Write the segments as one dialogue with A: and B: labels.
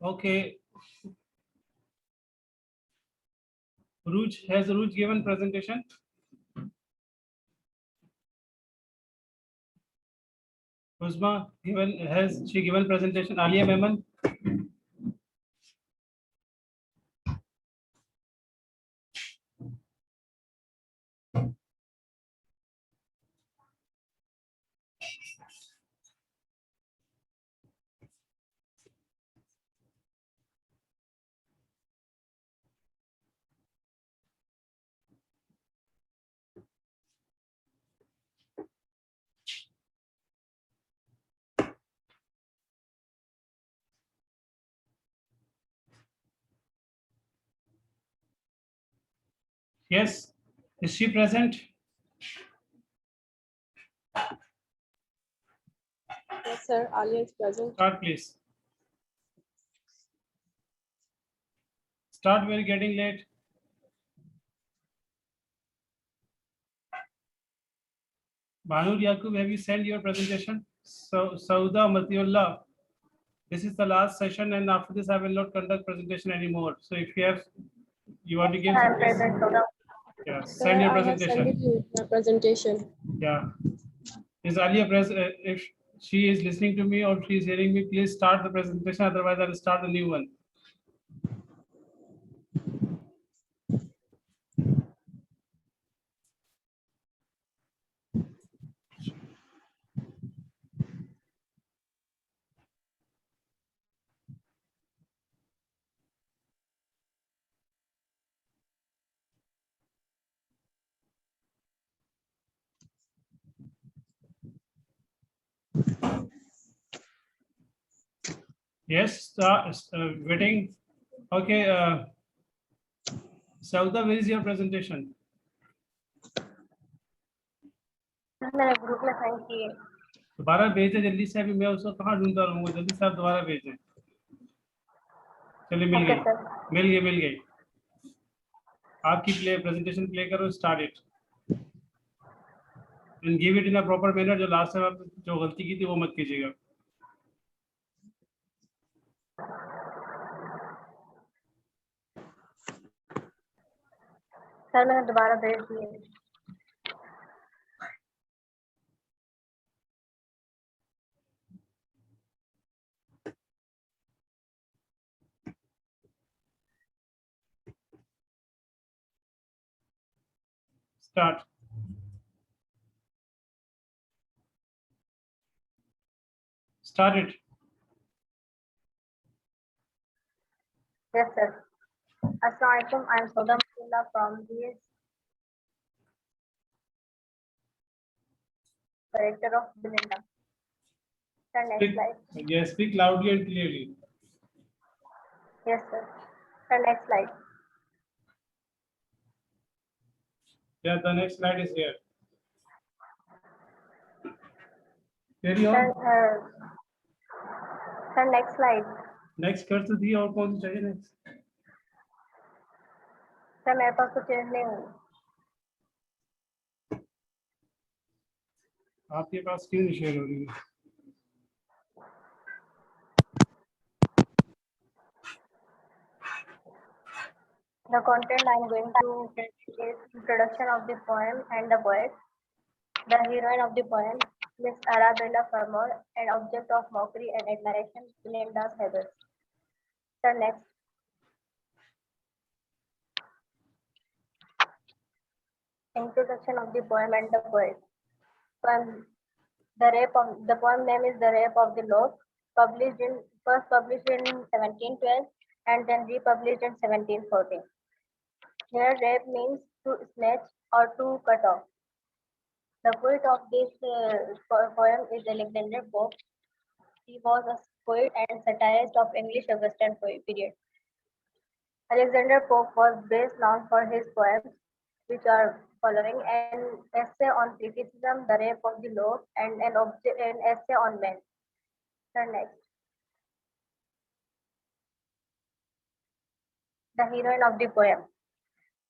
A: Okay. Has Ruj given presentation? Uzma, has she given presentation? Alia Mehman? Yes. Is she present?
B: Yes, sir. Alia is present.
A: Start, please. Start, we're getting late. Banur Yaqub, have you sent your presentation? So, Sauda Matiullah, this is the last session, and after this, I will not conduct presentation anymore. So, if you want to give,
C: I am present, Sauda.
A: yeah,
B: Sir,
A: send your
B: I have sent
A: presentation.
B: you my presentation.
A: Yeah. Is Alia present? If she is listening to me or she is hearing me, please start the presentation. Otherwise, I will start a new one. Yes, waiting. Okay. Sauda, where is your presentation?
C: मैंने group में sign किए।
A: दोबारा भेजें जल्दी से, अभी मैं उसको कहाँ ढूंढता रहूंगा, जल्दी से आप दोबारा भेजें। चलिए मिल
C: ओके
A: गई,
C: सर।
A: मिल गई। आपकी प्रेजेंटेशन प्ले करो, start it and give it in a proper manner. जो लास्ट टाइम आप जो गलती की थी वो मत कीजिएगा।
C: सर मैंने दोबारा भेज दिए।
A: Start. Start it.
C: Yes sir. अस्सलाम वालेकुम, I am Sauda Matiullah from BS, director of बिलिंडा। Sir next slide.
A: Yes, speak loudly and clearly.
C: Yes sir. Sir next slide.
A: Yeah, the next slide is here. Carry on.
C: Sir next slide.
A: Next कर तो दी, और कौन सी चाहिए next?
C: Sir मेरे पास तो change नहीं हुई।
A: आपके पास स्क्रीन शेयर हो रही है।
C: The content I am going to is introduction of the poem and the poet. The heroine of the poem, Miss Arabella Fermor, an object of mockery and admiration, Belinda Heathers. Sir, next. Introduction of the poem and the poet. The poem name is The Rape of the Lock, first published in 1712 and then republished in 1714. Here, rape means to snatch or to cut off. The poet of this poem is Alexander Pope. He was a poet and satirist of English Augustan period. Alexander Pope was best known for his poems, which are following: an essay on criticism, the rape of the law, and an essay on men. Sir, next. The heroine of the poem.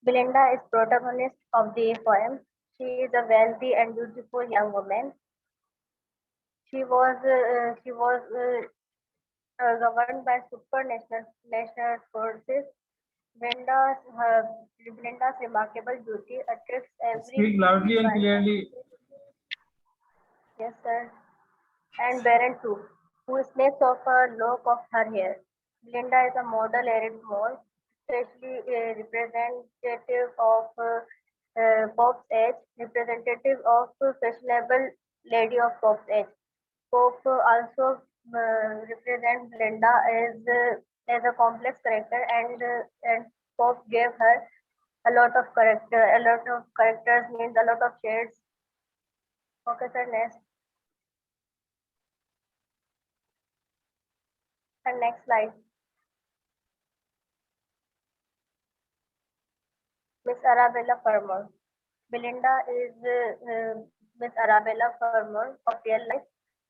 C: Belinda is protagonist of the poem. She is a wealthy and beautiful young woman. She was governed by national forces. Blinda's remarkable beauty attracts every.
A: Speak loudly and clearly.
C: Yes, sir. And barren too, who snakes off a lock of her hair. Belinda is a model Erin Moore, especially representative of Pop's age, representative of fashionable lady of Pop's age. Pope also represents Belinda as a complex character, and Pope gave her a lot of character. A lot of characters means a lot of shades. Okay, sir. Next and next slide. Miss Arabella Fermor. Belinda is Miss Arabella Fermor of real life.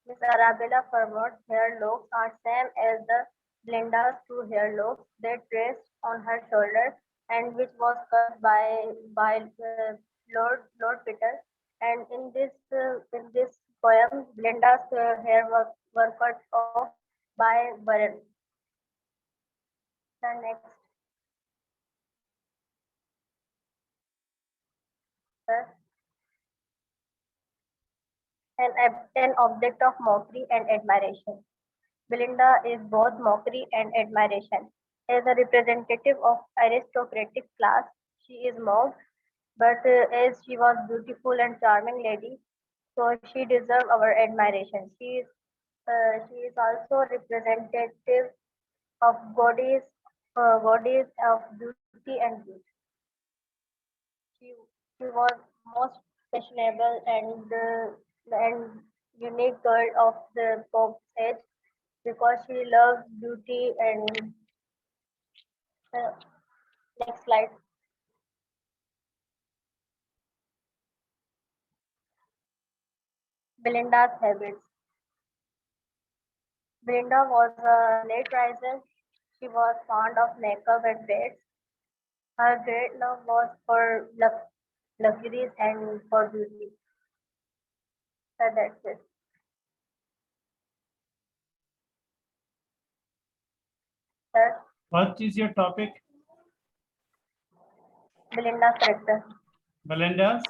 C: Miss Arabella Fermor's hair locks are same as the Belinda's two hair locks that rest on her shoulder and which was cut by Lord Peter. And in this poem, Belinda's hair were cut off by Burren. The next. An object of mockery and admiration. Belinda is both mockery and admiration. As a representative of aristocratic class, she is mocked, but as she was beautiful and charming lady, so she deserves our admiration. She is also representative of goddess of beauty and youth. She, she was most fashionable and unique girl of the Pope's age because she loves beauty and uh, next slide. Belinda's habits. Belinda was a late riser. She was fond of makeup and beds. Her great love was for luxuries and for beauty. So that's it. Sir,
A: What is your topic?
C: Belinda's character.
A: Belinda's.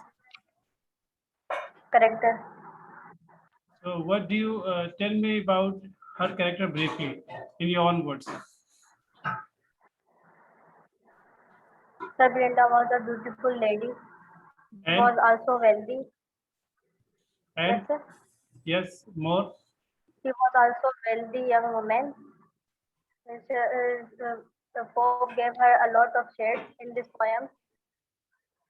C: Character.
A: So what do you tell me about her character briefly in your own words?
C: Sir, Belinda was a beautiful lady. She
A: And
C: was also wealthy.
A: and
C: Yes, sir.
A: yes, more.
C: She was also wealthy young woman. The Pope gave her a lot of shades in this poem.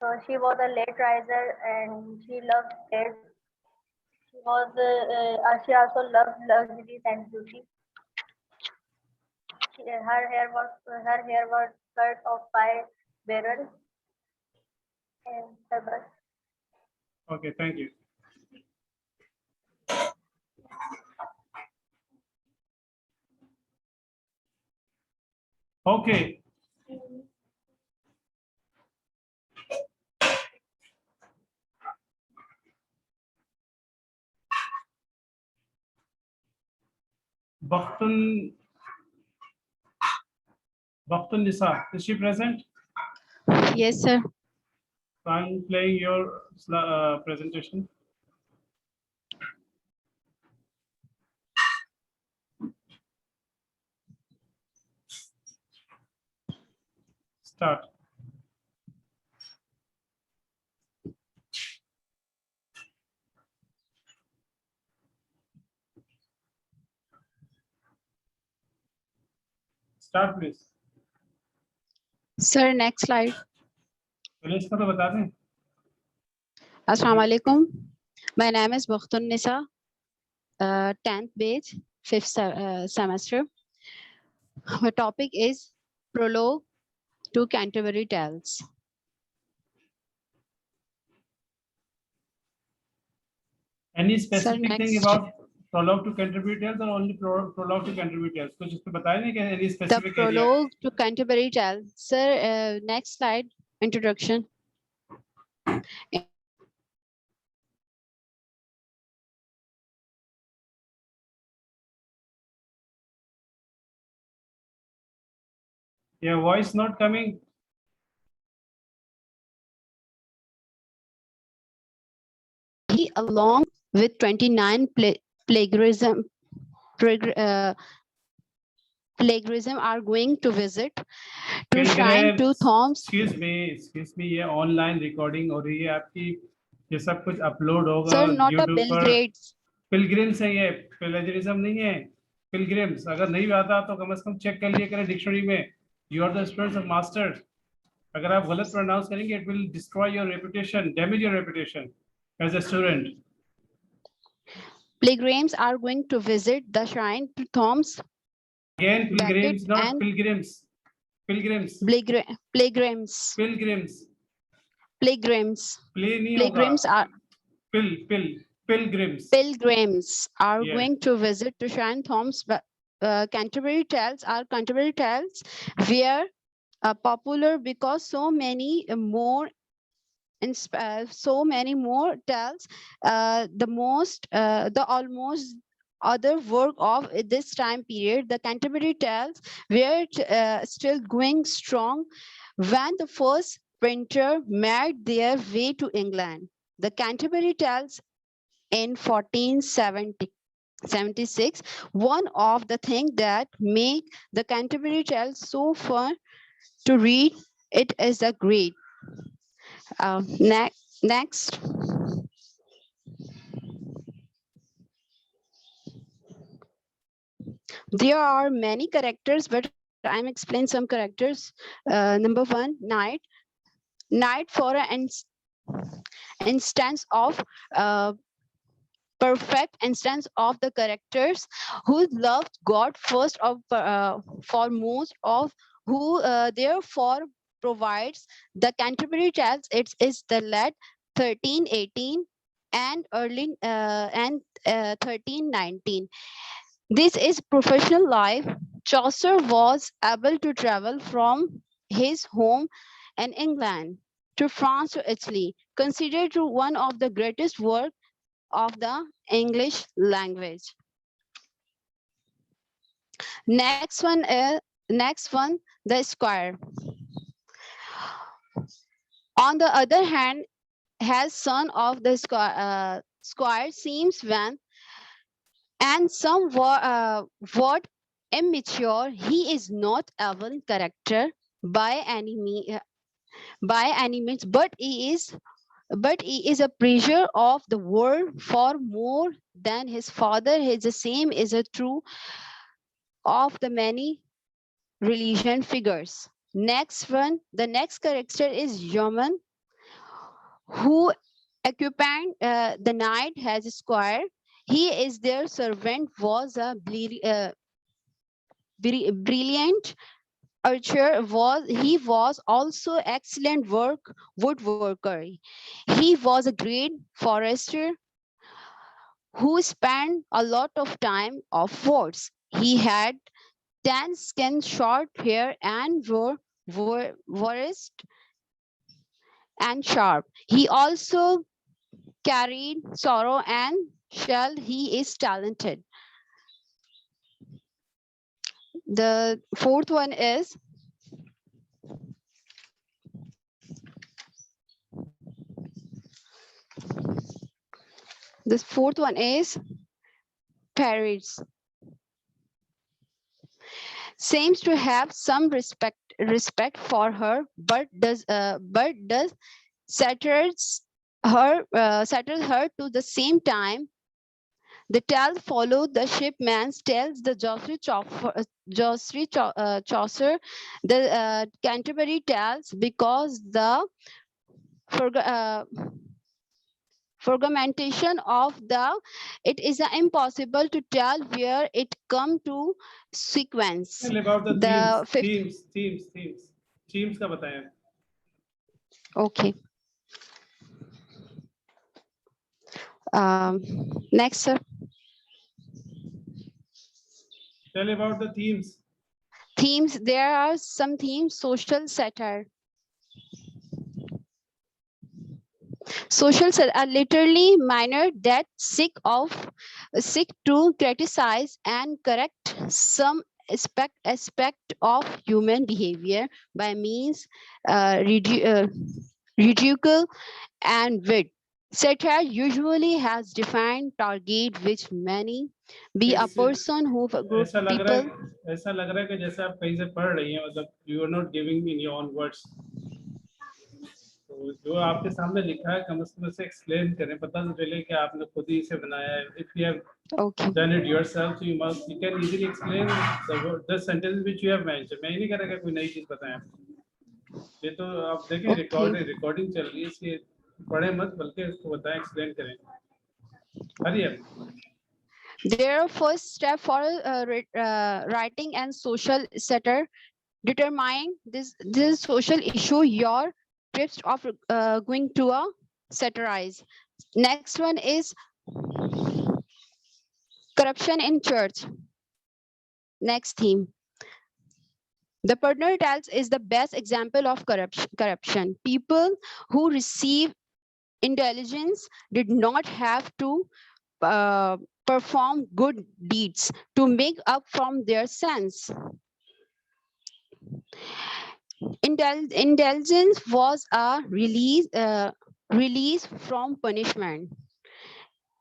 C: So she was a late riser and she loved shades. She also loved luxuries and beauty. Her hair was cut off by Baron and her bust.
A: Okay, thank you. Okay. Bakhtun Nisa, is she present?
D: Yes, sir.
A: So I'm playing your presentation. Start. Start, please.
D: Sir, next slide.
A: पहले इसका तो बता दें.
D: Assalamu alaikum. My name is Bakhtun Nisa, 10th batch, 5th semester. Our topic is Prologue to Canterbury Tales.
A: Any specific
D: Sir,
A: thing
D: next.
A: about prologue to Canterbury Tales or only prologue to Canterbury Tales? कुछ इस पे बताया नहीं क्या? Any
D: The
A: specific area?
D: Prologue to Canterbury Tales. Sir, next slide. Introduction.
A: Your voice not coming.
D: He, along with 29 plagiarism plagiarism are going to visit to Shrine to Thoms.
A: Excuse me, ये online recording हो रही है आपकी, ये सब कुछ upload होगा
D: Sir, not a
A: YouTube
D: bill
A: पर।
D: grades.
A: पिलग्रिम्स है ये, प्लेजरिज्म नहीं है। पिलग्रिम्स अगर नहीं आता तो कम से कम चेक कर लिया करें डिक्शनरी में। You are the students of masters, अगर आप गलत प्रोनाउंस करेंगे it will destroy your reputation, damage your reputation as a student.
D: Pilgrims are going to visit the shrine to Thoms.
A: Again, pilgrims,
D: Becket
A: not
D: and
A: pilgrims. Pilgrims.
D: Pilgrims.
A: Pilgrims.
D: Pilgrims.
A: Play नहीं
D: Pilgrims
A: होगा।
D: are
A: Pilgrims.
D: Pilgrims are
A: Yeah.
D: going to visit to Shrine Thoms. Canterbury Tales are Canterbury Tales were popular because so many more tales, the almost other work of this time period, the Canterbury Tales were still going strong when the first printer made their way to England. The Canterbury Tales in 1476, one of the things that make the Canterbury Tales so fun to read, it is a great. Next. There are many characters, but I'm explaining some characters. Number one, Knight. Knight for an instance of perfect instance of the characters who loved God first of foremost, of who therefore provides the Canterbury Tales. It is the late 1318 and early 1319. This is professional life. Chaucer was able to travel from his home in England to France to Italy, considered to one of the greatest work of the English language. Next one, the Squire. On the other hand, has son of the Squire seems when and somewhat immature. He is not evil character by any means, but he is a preacher of the word for more than his father. He is the same is a true of the many religion figures. Next one, the next character is Yeoman, who occupying the knight has a squire. He is their servant, was a brilliant archer. He was also excellent woodworker. He was a great forester who spent a lot of time off woods. He had tan skin, short hair, and wrist and sharp. He also carried sorrow and shell. He is talented. The fourth one is Paris. Seems to have some respect for her, but does settles her to the same time. The tale followed the shipman's tales, the Chaucer, the Canterbury Tales, because the fragmentation of the, it is impossible to tell where it come to sequence.
A: Tell about the themes का बताएं।
D: Okay. Next, sir.
A: Tell about the themes.
D: Themes, there are some themes: social satire. Social satire, literally minor that seek to criticize and correct some aspect of human behavior by means ridicule and wit. Satire usually has defined target which many be a person who group
A: ऐसा लग रहा
D: people.
A: है ऐसा लग रहा है कि जैसे आप कहीं से पढ़ रही हैं, मतलब you are not giving in your own words. तो जो आपके सामने लिखा है कम से कम उसे एक्सप्लेन करें, पता तो चले कि आपने खुद ही इसे बनाया है। If you have
D: Okay.
A: done it yourself, so you can easily explain the sentence which you have mentioned। मैं ही नहीं करेगा कोई नई चीज बताएं आपको। ये तो आप देखें
D: Okay.
A: रिकॉर्डिंग चल रही है, इसलिए पढ़े मत बल्कि उसको बताएं, एक्सप्लेन करें। हरी अब
D: Their first step for writing and social satire determining this social issue your trips of going to a satirize. Next one is corruption in church. Next theme. The partner tells is the best example of corruption. People who receive intelligence did not have to perform good deeds to make up from their sins. Indulgence was a release from punishment.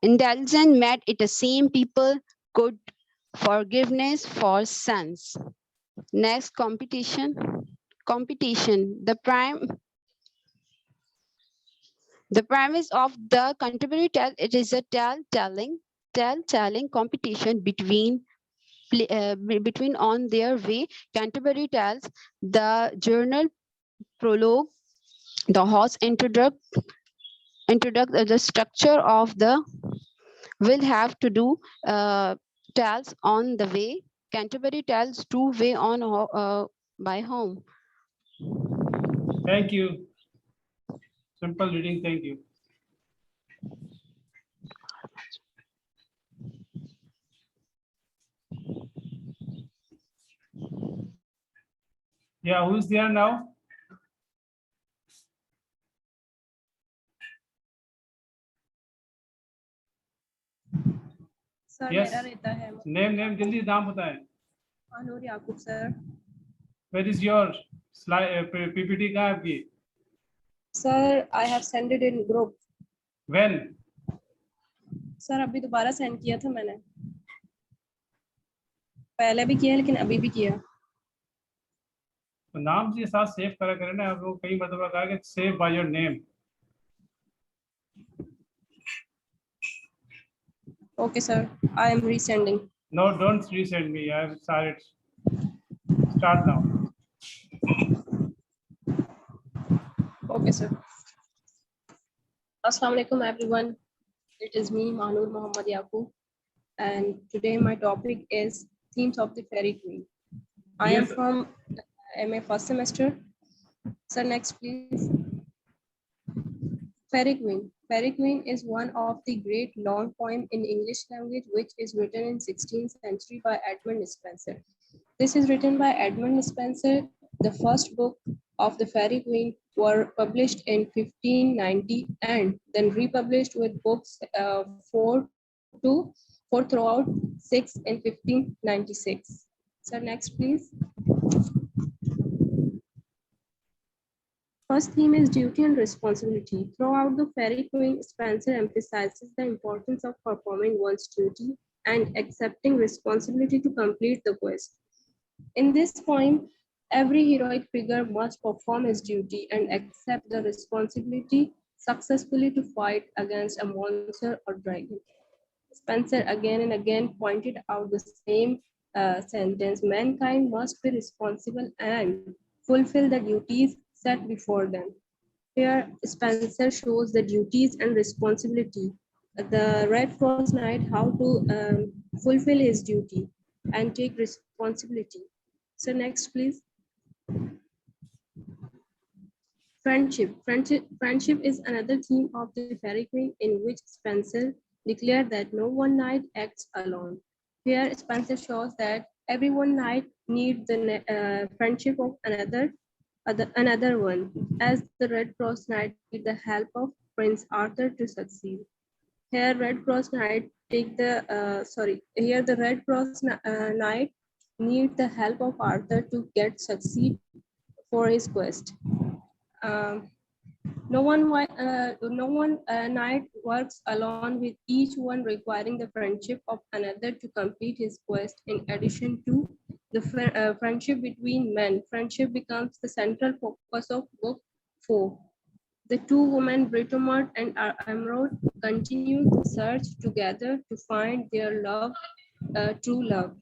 D: Indulgence made it the same people could forgiveness for sins. Next competition. The premise of the contemporary tale, it is a tale-telling competition between on their way. Canterbury tells the journal prologue, the horse introduct the structure of the will have to do tells on the way. Canterbury tells two way on by home.
A: Thank you, simple reading, thank you. Yeah, who is there now?
B: Sir
A: Yes.
B: मेरा रहता है
A: name जल्दी नाम बताएं।
B: Anoor Yaqoob sir.
A: Where is your slide PPT कहाँ है आपकी?
B: Sir I have send it in group.
A: When?
B: Sir अभी दोबारा सेंड किया था मैंने, पहले भी किया लेकिन अभी भी किया।
A: तो नाम के साथ सेव करा करें ना, आपको कई मतलब कहा कि save by your name.
B: Okay sir, I am resending.
A: No, don't resend me. I have started. Start now.
B: Okay, sir. Assalamu alaikum, everyone. It is me, Manur Muhammad Yaqub, and today my topic is themes of the Fairy Queen. I am
A: Yes.
B: from MA first semester. Sir, next please. Fairy Queen. Fairy Queen is one of the great long poem in English language which is written in 16th century by Edmund Spenser. This is written by Edmund Spenser. The first book of the Fairy Queen were published in 1590 and then republished with books 4 throughout 6 in 1596. Sir, next please. First theme is duty and responsibility. Throughout the Fairy Queen, Spenser emphasizes the importance of performing one's duty and accepting responsibility to complete the quest. In this poem, every heroic figure must perform his duty and accept the responsibility successfully to fight against a monster or dragon. Spenser again and again pointed out the same sentence: mankind must be responsible and fulfill the duties set before them. Here, Spenser shows the duties and responsibility. The Red Cross Knight how to fulfill his duty and take responsibility. So next, please. Friendship is another theme of the Fairy Queen, in which Spenser declared that no one knight acts alone. Here, Spenser shows that every one knight needs the friendship of another one, as the Red Cross Knight need the help of Prince Arthur to succeed. Here, Red Cross Knight take the Here the Red Cross Knight need the help of Arthur to get succeed for his quest. No one knight works alone, with each one requiring the friendship of another to complete his quest. In addition to the friendship between men, friendship becomes the central focus of book 4. The two women, Britomart and Emerald, continue the search together to find their true love,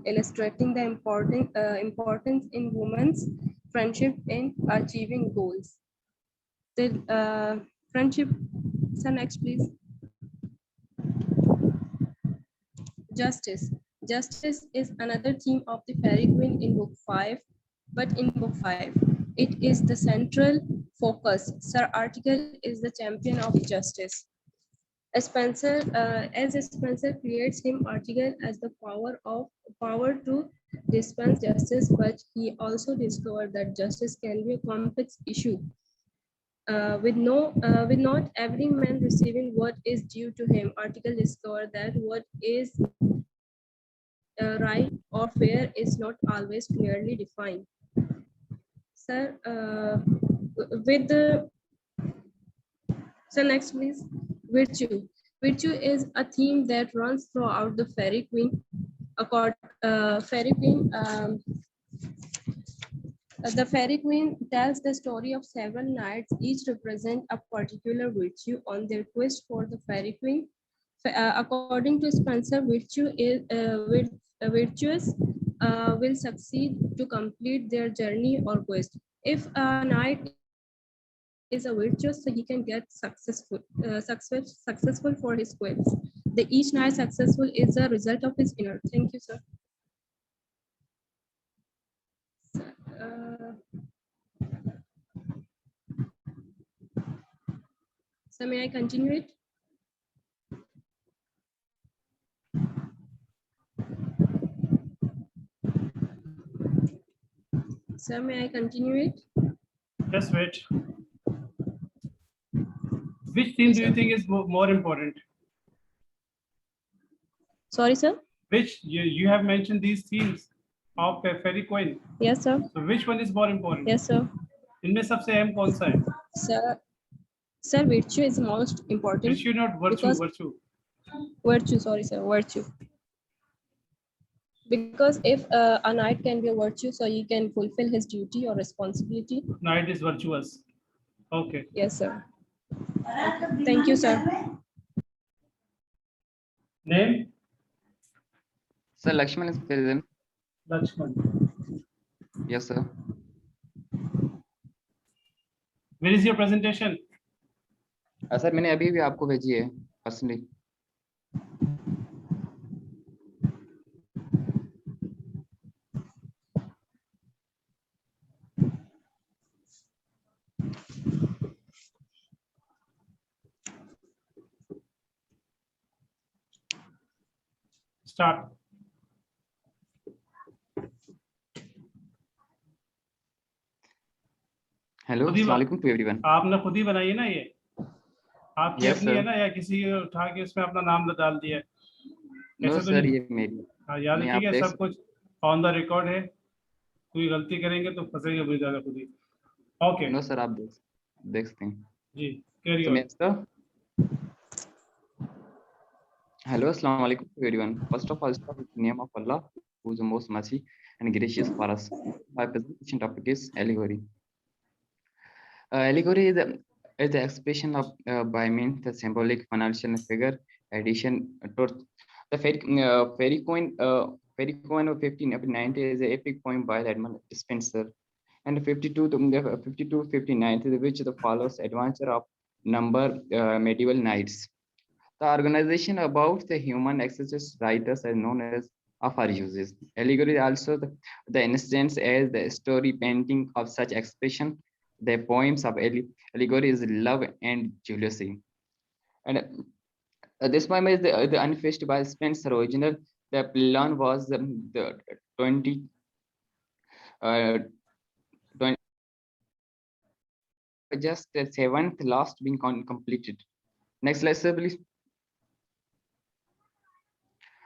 B: illustrating the importance in women's friendship in achieving goals. The friendship, so next please. Justice. Justice is another theme of the Fairy Queen in book 5, but in book 5, it is the central focus. Sir Article is the champion of justice. As Spencer creates him Article as the power to dispense justice, but he also discovered that justice can be a complex issue. With not every man receiving what is due to him, Article discovered that what is right or fair is not always clearly defined. Sir, with the next please, virtue. Virtue is a theme that runs throughout the Fairy Queen. The Fairy Queen tells the story of several knights, each represent a particular virtue on their quest for the Fairy Queen. According to Spencer, virtuous will succeed to complete their journey or quest. If a knight is a virtuous, so he can get successful for his quest. The each knight successful is a result of his inner. Thank you, sir. So may I continue it? Sir, may I continue it?
A: Just wait. Which theme do you think is more important?
B: Sorry, sir.
A: Which you have mentioned these themes of Fairy Queen.
B: Yes, sir.
A: So which one is more important?
B: Yes, sir.
A: इनमें सबसे अहम कौन सा है?
B: Sir, virtue is most important.
A: Virtue, not virtue. Virtue.
B: Virtue. Sorry, sir. Virtue. Because if a knight can be a virtue, so he can fulfill his duty or responsibility.
A: Knight is virtuous. Okay.
B: Yes, sir. Thank you, sir.
A: Name?
E: Sir, Lakshman is present.
A: Lakshman.
E: Yes, sir.
A: Where is your presentation?
E: Sir मैंने अभी भी आपको भेजी है personally.
A: Start.
E: Hello, अस्सलाम वालेकुम to everyone.
A: आपने खुद ही बनाई है ना ये? आपकी
E: Yes,
A: अपनी
E: sir.
A: है ना, या किसी को उठा के उसमें अपना नाम डाल दिया है?
E: नो
A: ऐसा तो
E: सर,
A: नहीं?
E: ये मेरी.
A: हाँ याद
E: नहीं,
A: ठीक
E: आप
A: है,
E: देख
A: सब कुछ ऑन द रिकॉर्ड है. कोई गलती करेंगे तो फंसेंगे बुरी तरह खुद ही. ओके.
E: नो सर, आप देख सकते हैं.
A: जी, carry
E: So,
A: on.
E: next, sir. Hello, assalamu alaikum to everyone. First of all, start with the name of Allah, who is the most mercy and gracious for us. My presentation topic is allegory. Allegory is the expression of by means the symbolic financial figure addition to the fairy coin of 1590 is an epic poem by Edmund Spenser, and 52 to 59 which the follows adventure of number medieval knights. The organization about the human exercise writers are known as of our uses. Allegory also the instance as the story painting of such expression. The poems of allegory is love and jealousy. And this poem is the unfinished by Spenser original. The plan was the 20 just the 7th last being completed. Next slide, sir, please.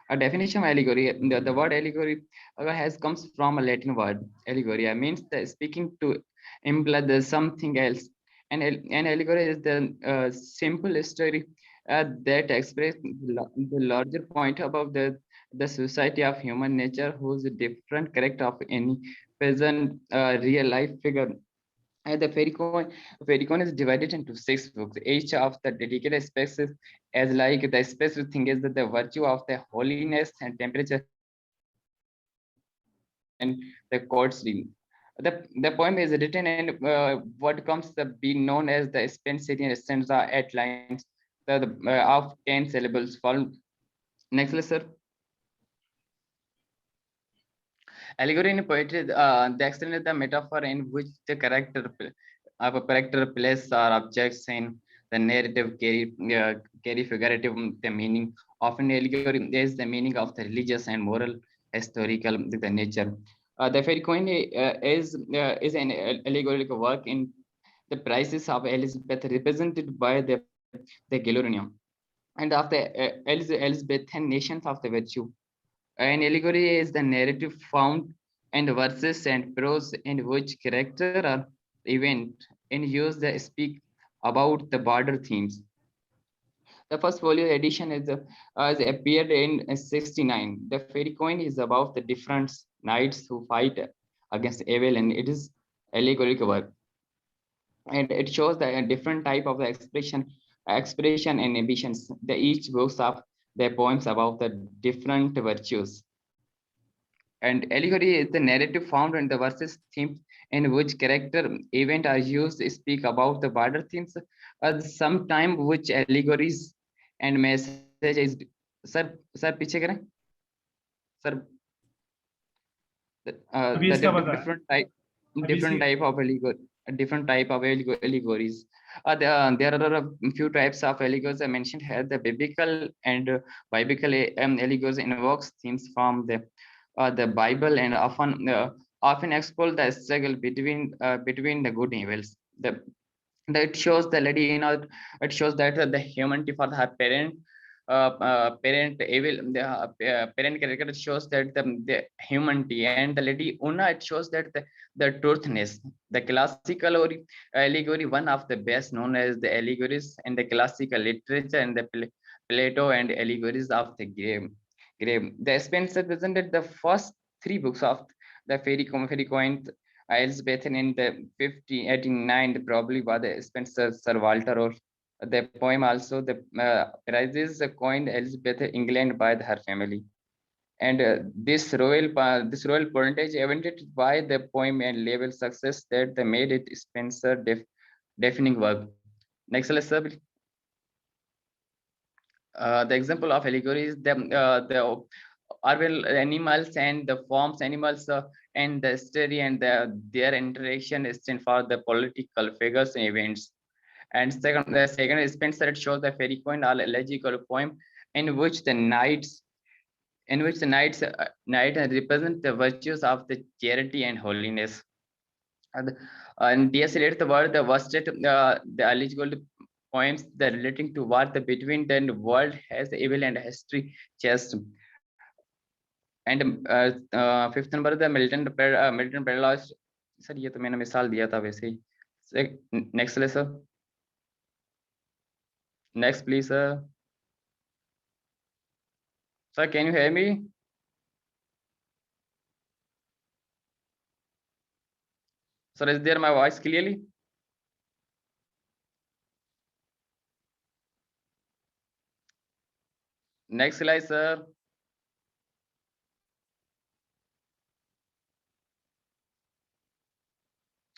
E: A definition of allegory: the word allegory has comes from a Latin word allegoria, means the speaking to imply the something else. An allegory is the simple story that expresses the larger point about the society of human nature, whose different character of any present real life figure. And the fairy coin is divided into 6 books. Each of the dedicated spaces, as like the specific thing is that the virtue of the holiness and temperature and the courtesy. The poem is written in what comes to be known as the Spenserian stanza at lines of 10 syllables. Follow. Next lesson. Allegory in poetry, the extent is the metaphor in which the character of a character, place, or objects in the narrative carry figurative the meaning. Often, allegory is the meaning of the religious and moral, historical the nature. The fairy coin is an allegorical work in the prices of Elizabeth, represented by the Galorium, and of the Elizabethan nations of the virtue. An allegory is the narrative found in verses and prose in which character or event in use they speak about the broader themes. The first folio edition has appeared in 69. The fairy coin is about the different knights who fight against evil, and it is allegorical work. And it shows the different type of expression and ambitions. The each books of their poems about the different virtues. And allegory is the narrative found in the verses themes in which character, event are used to speak about the broader themes. Sometime which allegories and message is sir पीछे करें sir
A: अभी इसका बता
E: different type of allegories. There are a few types of allegories I mentioned here. The biblical and biblical allegories invokes themes from the Bible and often explore the struggle between the good and evils. That shows the lady, it shows that the humanity for her parent evil, the parent character shows that the humanity, and the lady Una, it shows that the truthness. The classical or allegory, one of the best known as the allegories in the classical literature, and the Plato and allegories of the grave. The Spenser presented the first 3 books of the fairy coin Elizabethan in the 1589, probably by the Spencer Sir Walter, or the poem also the prizes coined Elizabeth England by her family. And this royal parentage invented by the poem and label success that they made it Spencer defining work. Next slide, sir. The example of allegory is the urban animals and the forms animals and the story and their interaction is for the political figures and events. And the second is Spenser, it shows the fairy coin or elegiacal poem in which the knights represent the virtues of the charity and holiness. And de-escalate the word the worst the elegiacal poems that relating to what the between the world has the evil and history chest. And fifth number the Milton Parallels. Sir ये तो मैंने मिसाल दिया था वैसे ही. Next lesson. Next, please, sir. Sir, can you hear me? Sir, is there my voice clearly? Next slide, sir.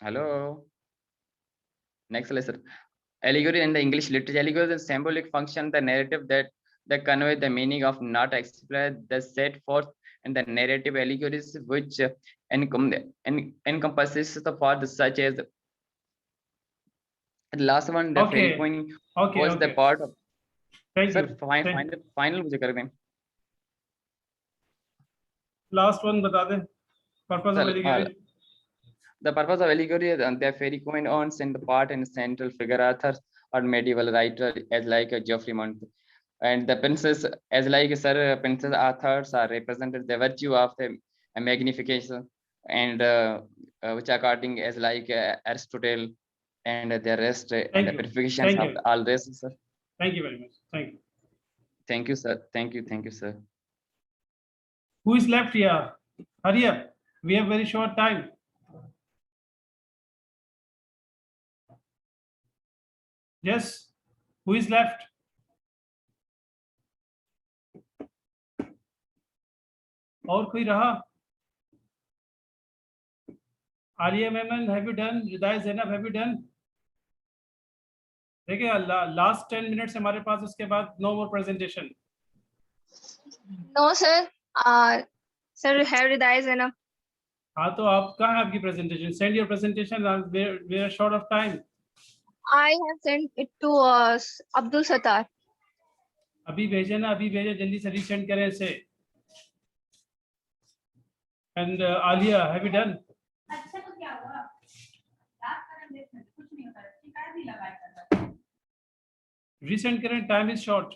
E: Hello. Next slide, sir. Allegory in the English literature. Allegory is a symbolic function, the narrative that convey the meaning of not expressed, the set forth and the narrative allegories which encompasses the part such as the last one, the fairy coin was the part of.
A: Thank
E: Sir,
A: you.
E: final मुझे कर दें.
A: Last one बता दें. Purpose of allegory.
E: The purpose of allegory is the fairy coin owns in the part and central figure author or medieval writer as like a Geoffrey Montagu. And the princess, as like sir, princess authors are represented the virtue of the magnification, and which according as like Aristotle and the rest and the
A: you.
E: purifications
A: Thank
E: of
A: you.
E: all this, sir.
A: Thank you very much. Thank you.
E: Thank you, sir. Thank you, sir.
A: Who is left here? Hurry up. We have very short time. Yes. Who is left? और कोई रहा? Alia Memon, have you done? Ridai Zainab, have you done? देखिए last 10 minutes हमारे पास, उसके बाद no more presentation.
F: No, sir. Sir, have Hridayat enough.
A: हाँ तो आप कहाँ है आपकी presentation? Send your presentation. We are short of time.
F: I have sent it to Abdul Sattar.
A: अभी भेजे ना, अभी भेजे, जल्दी से रीसेंड करें इसे. And Alia, have you done?
G: अच्छा तो क्या हुआ? बात करें, देखने कुछ नहीं होता है, शिकायत ही लगाया करता है.
A: रीसेंड करें, time is short.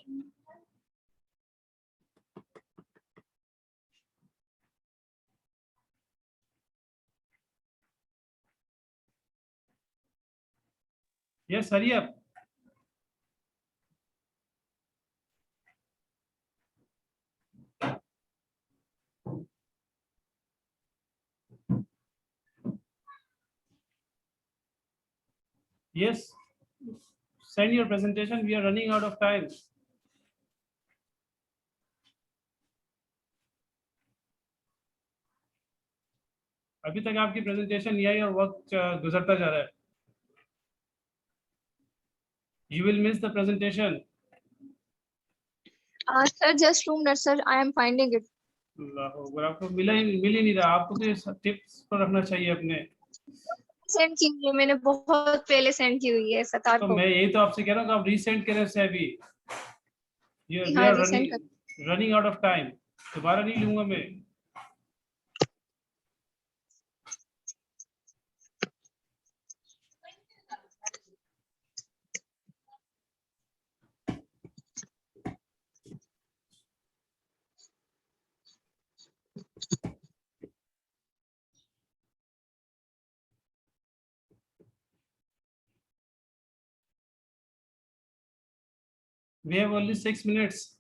A: Yes, hurry up. Yes, send your presentation. We are running out of time. अभी तक आपकी प्रेजेंटेशन नहीं आई और वक्त गुजरता जा रहा है. You will miss the presentation.
F: Sir, just 2 minutes, sir. I am finding it.
A: अल्लाह अकबर, आपको मिल ही नहीं रहा. आपको तो ये टिप्स पर रखना चाहिए अपने.
F: सेंड की हुई है, मैंने बहुत पहले सेंड की हुई है सतार
A: तो
F: को.
A: मैं यही तो आपसे कह रहा हूँ कि आप रीसेंड करें उसे अभी. We
F: हाँ,
A: are
F: resend कर.
A: running out of time. दोबारा नहीं लूंगा मैं. We have only 6 minutes.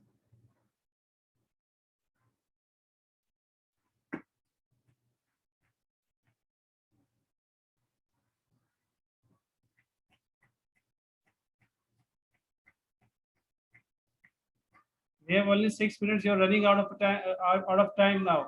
A: We have only 6 minutes. You're running out of time. Out of time now.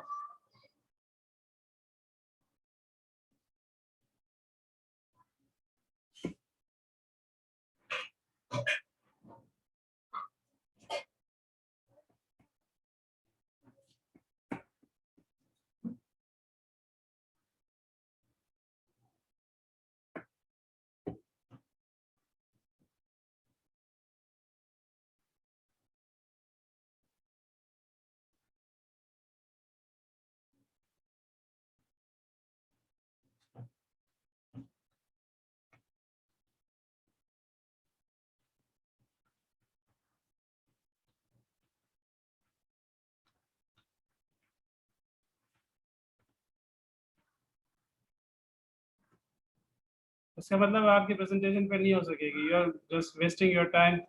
A: उसका मतलब आपकी प्रेजेंटेशन पे नहीं हो सकेगी. You are just wasting your time.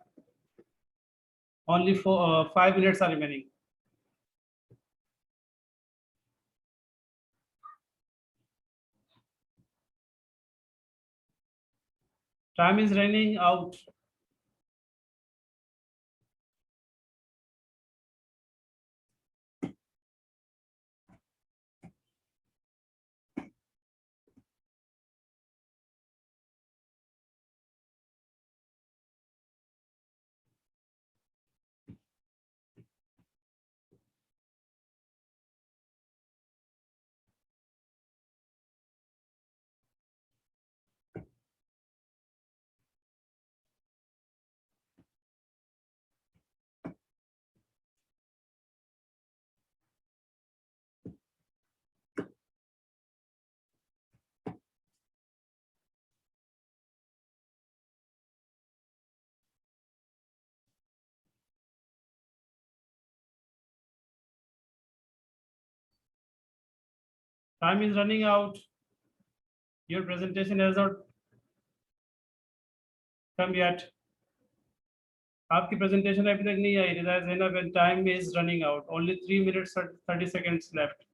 A: Only 5 minutes are remaining. Time is running out. Time is running out. Your presentation has not come yet. आपकी presentation अभी तक नहीं आई. Rida Zainab, and time is running out. Only 3 minutes and 30 seconds left.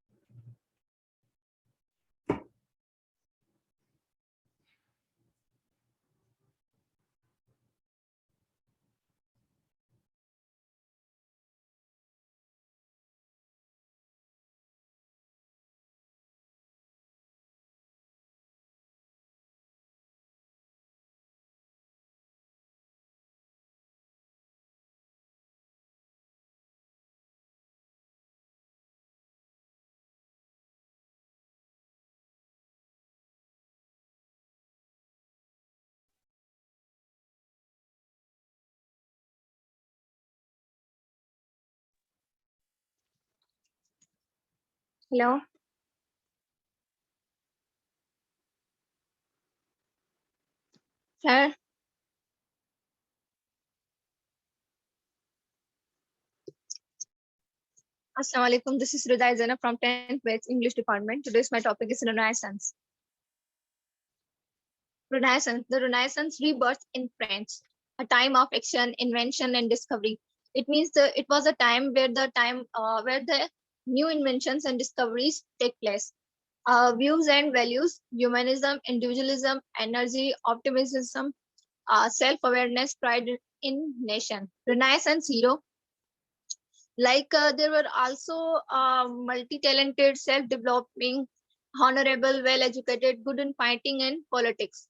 F: Hello. Sir. Assalamu alaikum. This is Rida Zainab from 10th batch English department. Today's my topic is Renaissance. Renaissance, the Renaissance rebirth in French, a time of action, invention, and discovery. It means it was a time where the new inventions and discoveries take place. Views and values, humanism, individualism, energy, optimism, self-awareness, pride in nation. Renaissance hero. There were also multi-talented, self-developing, honorable, well-educated, good in fighting and politics.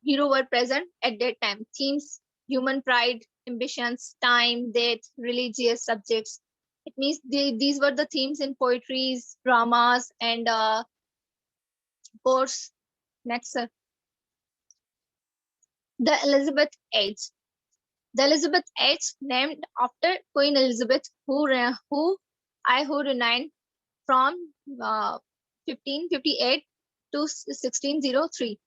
F: Hero were present at that time. Themes: human pride, ambitions, time, death, religious subjects. It means these were the themes in poetries, dramas, and course. Next, sir. The Elizabeth Age. The Elizabeth Age, named after Queen Elizabeth, who reigned from 1558 to 1603.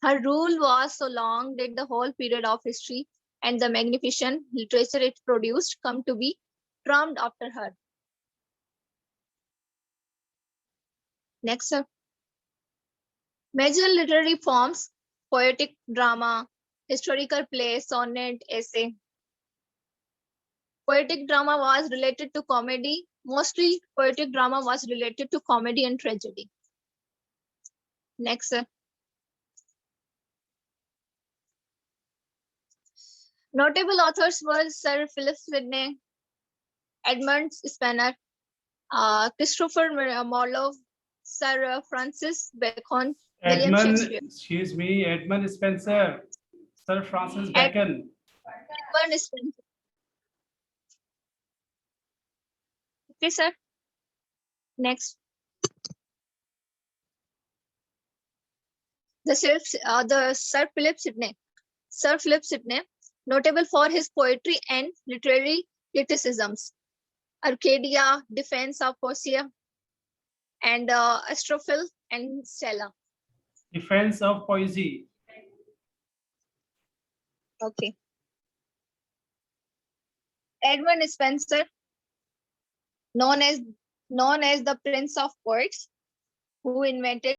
F: Her rule was so long that the whole period of history and the magnificent literature it produced come to be termed after her. Next, sir. Major literary forms: poetic drama, historical play, sonnet, essay. Poetic drama was related to comedy. Mostly poetic drama was related to comedy and tragedy. Next, sir. Notable authors were Sir Philip Sidney, Edmund Spencer, Christopher Marlowe, Sir Francis Bacon, William Shakespeare.
A: Excuse me, Edmund Spencer, Sir Francis Bacon.
F: Edmund Spencer. Okay, sir. Next. The Sir Philip Sidney. Sir Philip Sidney, notable for his poetry and literary criticisms. Arcadia, Defense of Portia, and Astrophil and Stella.
A: Defense of Poesy.
F: Okay. Edmund Spencer, known as the Prince of Poets, who invented